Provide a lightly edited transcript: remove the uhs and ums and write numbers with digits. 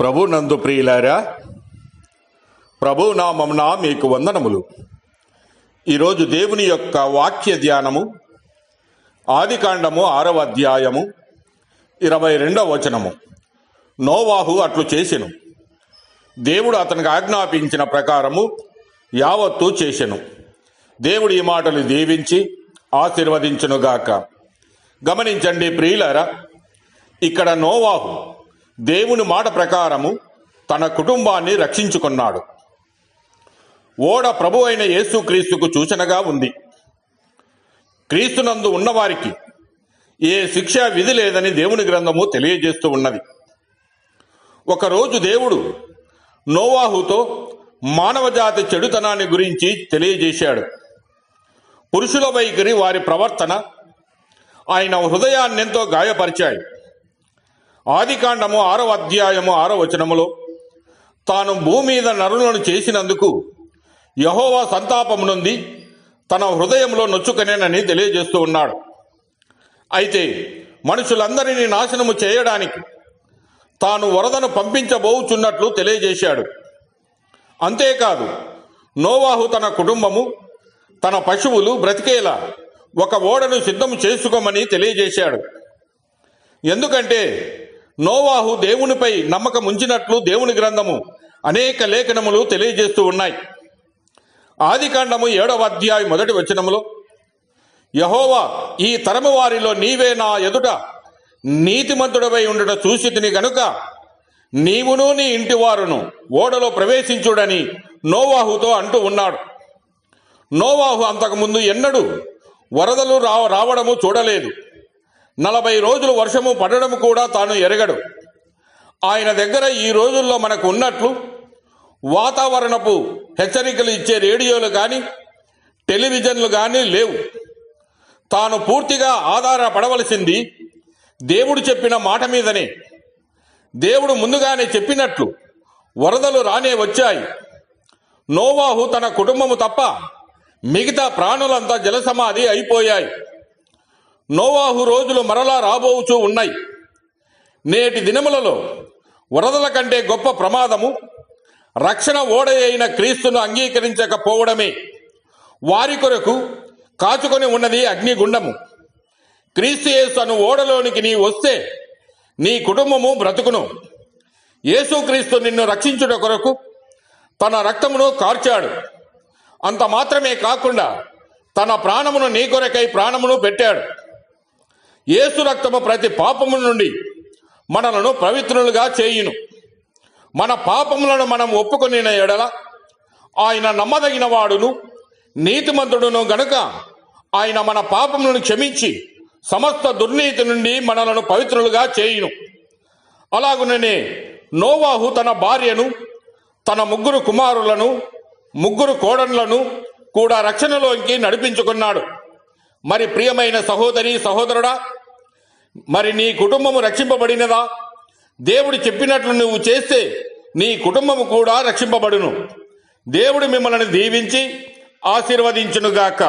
ప్రభు నందు ప్రియులారా, ప్రభు నామమున మీకు వందనములు. ఈరోజు దేవుని యొక్క వాక్య ధ్యానము ఆదికాండము 6వ అధ్యాయము 22వ వచనము. నోవాహు అట్లు చేసెను, దేవుడు అతనికి ఆజ్ఞాపించిన ప్రకారము యావత్తు చేసెను. దేవుడు ఈ మాటలు దీవించి ఆశీర్వదించునుగాక. గమనించండి ప్రియులారా, ఇక్కడ నోవాహు దేవుని మాట ప్రకారము తన కుటుంబాన్ని రక్షించుకున్నాడు. ఓడ ప్రభు అయిన యేసుక్రీస్తుకు సూచనగా ఉంది. క్రీస్తునందు ఉన్నవారికి ఏ శిక్షా విధి లేదని దేవుని గ్రంథము తెలియజేస్తూ ఉన్నది. ఒకరోజు దేవుడు నోవాహుతో మానవజాతి చెడుతనాన్ని గురించి తెలియజేశాడు. పురుషుల వైఖరి, వారి ప్రవర్తన ఆయన హృదయాన్నెంతో గాయపరిచాయి. ఆదికాండము 6వ అధ్యాయము 6వ వచనములో తాను భూమి మీద నరులను చేసినందుకు యెహోవా సంతాపము నుండి తన హృదయంలో నొచ్చుకొనేనని తెలియజేస్తూ ఉన్నాడు. అయితే మనుషులందరినీ నాశనము చేయడానికి తాను వరదను పంపించబోచున్నట్లు తెలియజేశాడు. అంతేకాదు, నోవాహు తన కుటుంబము, తన పశువులు బ్రతికేలా ఒక ఓడను సిద్ధం చేసుకోమని తెలియజేశాడు. ఎందుకంటే నోవాహు దేవునిపై నమ్మకం ఉంచినట్లు దేవుని గ్రంథము అనేక లేఖనములు తెలియజేస్తూ ఉన్నాయి. ఆదికాండము 7వ అధ్యాయం 1వ వచనములో యెహోవా, ఈ తరము వారిలో నీవే నా ఎదుట నీతిమంతుడవై ఉండుట చూసితిని గనుక నీవును నీ ఇంటి వారును ఓడలో ప్రవేశించుడని నోవాహుతో అంటూ ఉన్నాడు. నోవాహు అంతకుముందు ఎన్నడూ వరదలు రావడము చూడలేదు. 40 రోజులు వర్షము పడడం కూడా తాను ఎరగడు. ఆయన దగ్గర ఈ రోజుల్లో మనకు ఉన్నట్లు వాతావరణపు హెచ్చరికలు ఇచ్చే రేడియోలు కానీ టెలివిజన్లు కానీ లేవు. తాను పూర్తిగా ఆధారపడవలసింది దేవుడు చెప్పిన మాట మీదనే. దేవుడు ముందుగానే చెప్పినట్లు వరదలు రానే వచ్చాయి. నోవాహు తన కుటుంబము తప్ప మిగతా ప్రాణులంతా జలసమాధి అయిపోయాయి. నోవాహు రోజులు మరలా రాబోచూ ఉన్నాయి. నేటి దినములలో వరదల కంటే గొప్ప ప్రమాదము రక్షణ ఓడ అయిన క్రీస్తును అంగీకరించకపోవడమే. వారి కొరకు కాచుకొని ఉన్నది అగ్నిగుండము. క్రీస్తు యేసు అను ఓడలోనికి నీ వస్తే నీ కుటుంబము బ్రతుకును. యేసుక్రీస్తు నిన్ను రక్షించుట కొరకు తన రక్తమును కార్చాడు. అంత మాత్రమే కాకుండా తన ప్రాణమును నీ కొరకై ప్రాణమును పెట్టాడు. యేసు రక్తము ప్రతి పాపము నుండి మనలను పవిత్రులుగా చేయును. మన పాపములను మనం ఒప్పుకొనిన ఎడల ఆయన నమ్మదగిన వాడును నీతిమంతుడును గనుక ఆయన మన పాపములను క్షమించి సమస్త దుర్నీతి నుండి మనలను పవిత్రులుగా చేయును. అలాగుననే నోవాహు తన భార్యను, తన 3 కుమారులను, 3 కోడళ్లను కూడా రక్షణలోకి నడిపించుకున్నాడు. మరి ప్రియమైన సహోదరి సహోదరుడా, మరి నీ కుటుంబము రక్షింపబడినదా? దేవుడు చెప్పినట్లు నువ్వు చేస్తే నీ కుటుంబము కూడా రక్షింపబడును. దేవుడు మిమ్మల్ని దీవించి ఆశీర్వదించునుగాక.